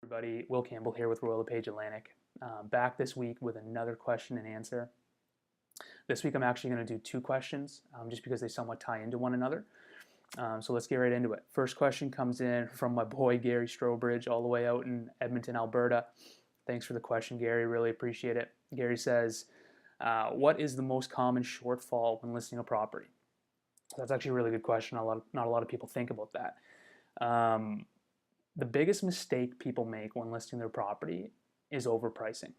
Everybody, Will Campbell here with Royal LePage Atlantic. Back this week with another question and answer. This week I'm actually going to do two questions just because they somewhat tie into one another. So let's get right into it. First question comes in from my boy Gary Strobridge all the way out in Edmonton, Alberta. Thanks for the question, Gary. Really appreciate it. Gary says, what is the most common shortfall when listing a property? That's actually a really good question. Not a lot of people think about that. The biggest mistake people make when listing their property is overpricing.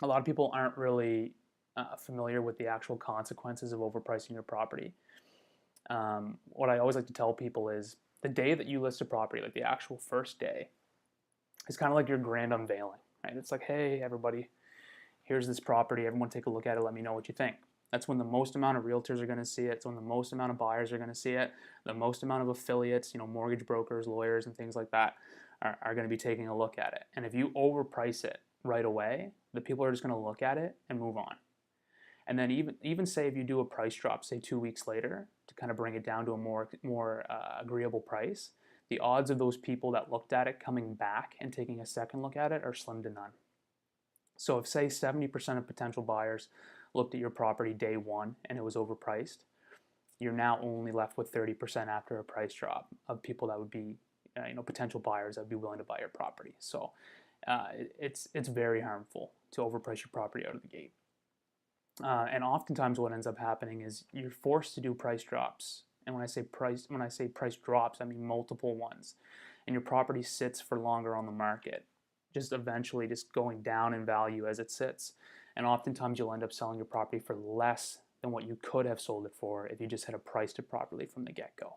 A lot of people aren't really familiar with the actual consequences of overpricing your property. What I always like to tell people is the day that you list a property, like the actual first day, is kind of like your grand unveiling, right? It's like, hey, everybody, here's this property. Everyone take a look at it. Let me know what you think. That's when the most amount of realtors are going to see it. It's when the most amount of buyers are going to see it. The most amount of affiliates, mortgage brokers, lawyers, and things like that are going to be taking a look at it. And if you overprice it right away, the people are just going to look at it and move on. And then even say if you do a price drop, say 2 weeks later, to kind of bring it down to a more agreeable price, the odds of those people that looked at it coming back and taking a second look at it are slim to none. So if say 70% of potential buyers looked at your property day one and it was overpriced, you're now only left with 30% after a price drop of people that would be, potential buyers that would be willing to buy your property. So it's very harmful to overprice your property out of the gate. And oftentimes what ends up happening is you're forced to do price drops. And when I say price drops, I mean multiple ones. And your property sits for longer on the market, just eventually just going down in value as it sits. And oftentimes you'll end up selling your property for less than what you could have sold it for if you just had priced it properly from the get-go.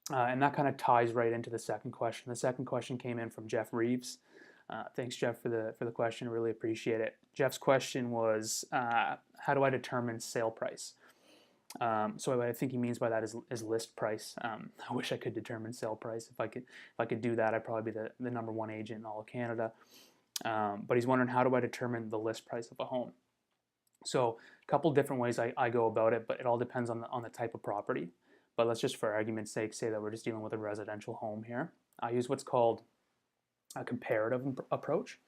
And that kind of ties right into the second question. The second question came in from Jeff Reeves. Thanks, Jeff, for the question. I really appreciate it. Jeff's question was, how do I determine sale price? So what I think he means by that is list price. I wish I could determine sale price. If I could do that, I'd probably be the number one agent in all of Canada. But he's wondering, how do I determine the list price of a home? So a couple different ways I go about it, but it all depends on the type of property. But let's just, for argument's sake, say that we're just dealing with a residential home here. I use what's called a comparative approach.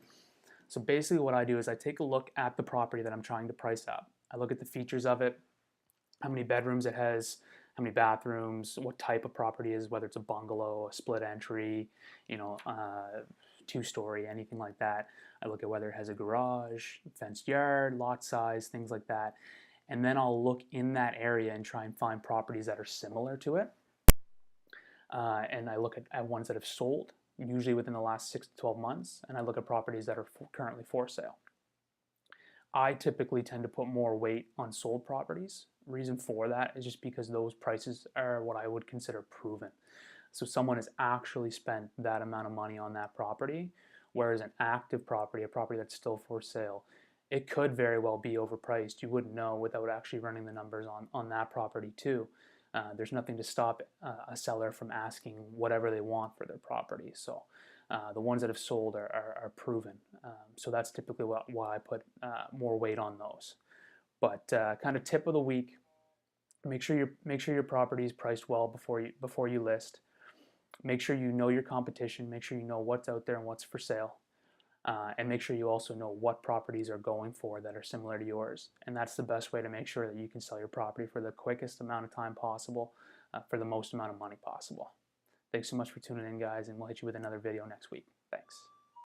So basically what I do is I take a look at the property that I'm trying to price up. I look at the features of it, how many bedrooms it has, how many bathrooms, what type of property it is, whether it's a bungalow, a split entry, two-story, anything like that. I look at whether it has a garage, fenced yard, lot size, things like that. And then I'll look in that area and try and find properties that are similar to it. And I look at ones that have sold, usually within the last 6 to 12 months, and I look at properties that are currently for sale. I typically tend to put more weight on sold properties. Reason for that is just because those prices are what I would consider proven. So someone has actually spent that amount of money on that property, whereas an active property, a property that's still for sale, it could very well be overpriced. You wouldn't know without actually running the numbers on that property too. There's nothing to stop a seller from asking whatever they want for their property. So the ones that have sold are proven. So that's typically why I put more weight on those. But kind of tip of the week: make sure your property is priced well before you list. Make sure you know your competition. Make sure you know what's out there and what's for sale. And make sure you also know what properties are going for that are similar to yours. And that's the best way to make sure that you can sell your property for the quickest amount of time possible, for the most amount of money possible. Thanks so much for tuning in, guys, and we'll hit you with another video next week. Thanks.